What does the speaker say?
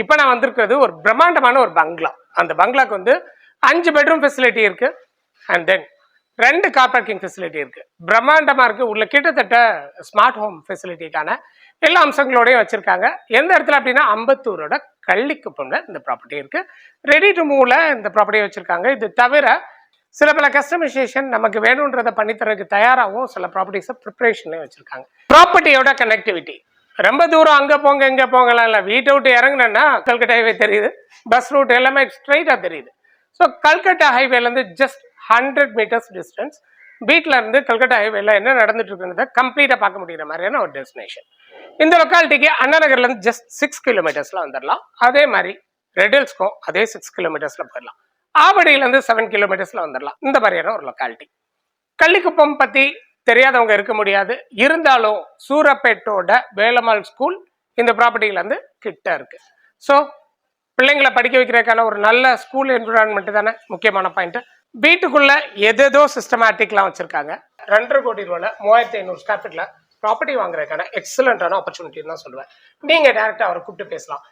இப்போ நான் வந்திருக்கிறது ஒரு பிரம்மாண்டமான ஒரு பங்களா. அந்த பங்களாக்கு வந்து 5 பெட்ரூம் ஃபெசிலிட்டி இருக்கு. And then 2 car parking facility இருக்கு. பிரம்மாண்டமா இருக்கு. உள்ள கிட்டத்தட்ட ஸ்மார்ட் ஹோம் ஃபெசிலிட்டிக்கான எல்லா அம்சங்களோடையும் வச்சிருக்காங்க. எந்த இடத்துல அப்படின்னா அம்பத்தூரோட கள்ளிக்குப்பம்ல இந்த ப்ராப்பர்ட்டி இருக்கு. ரெடி டு மூவ்ல இந்த ப்ராப்பர்ட்டியை வச்சிருக்காங்க. இது தவிர சில பல கஸ்டமைசேஷன் நமக்கு வேணுன்றதை பண்ணித்தரதுக்கு தயாராகவும் சில ப்ராப்பர்ட்டிஸை ப்ரிப்பரேஷன்லேயும் வச்சிருக்காங்க. ப்ராப்பர்ட்டியோட கனெக்டிவிட்டி ரொம்ப தூரம் அங்கே போங்க இங்கே போங்கலாம் இல்லை. வீட்டை விட்டு இறங்குனேன்னா கல்கட்டா ஹைவே தெரியுது, பஸ் ரூட் எல்லாமே ஸ்ட்ரைட்டாக தெரியுது. ஸோ கல்கட்டா ஹைவேலேருந்து ஜஸ்ட் 100 மீட்டர்ஸ் டிஸ்டன்ஸ் வீட்டில் இருந்து கல்கட்டா ஹைவேல என்ன நடந்துட்டு இருக்குன்றதை கம்ப்ளீட்டாக பார்க்க முடிகிற மாதிரியான ஒரு டெஸ்டினேஷன். இந்த லொக்காலிட்டிக்கு அண்ணா நகர்லேருந்து ஜஸ்ட் 6 கிலோமீட்டர்ஸில் வந்துடலாம். அதே மாதிரி ரெடில்ஸ்க்கும் அதே 6 கிலோமீட்டர்ஸில் போயிடலாம். ஆவடியிலேருந்து 7 கிலோமீட்டர்ஸில் வந்துடலாம். இந்த மாதிரியான ஒரு லொக்காலிட்டி. கள்ளிக்குப்பம் பற்றி தெரியாதவங்க இருக்க முடியாது. இருந்தாலும் சூரப்பேட்டோட வேலம்மாள் ஸ்கூல் இந்த ப்ராப்பர்ட்டியிலேருந்து கிட்ட இருக்கு. ஸோ பிள்ளைங்களை படிக்க வைக்கிறதுக்கான ஒரு நல்ல ஸ்கூல் என்விரான்மெண்ட் தானே முக்கியமான பாயிண்ட். வீட்டுக்குள்ள எதேதோ சிஸ்டமேட்டிக்லாம் வச்சிருக்காங்க. 2.5 கோடி ரூபாயில் 3500 ஸ்கொயர் ஃபீட்ல ப்ராப்பர்ட்டி வாங்குறதுக்கான எக்ஸலண்டான ஆப்பர்ச்சுனிட்டி தான் சொல்லுவேன். நீங்க டைரக்டா அவரை கூப்பிட்டு பேசலாம்.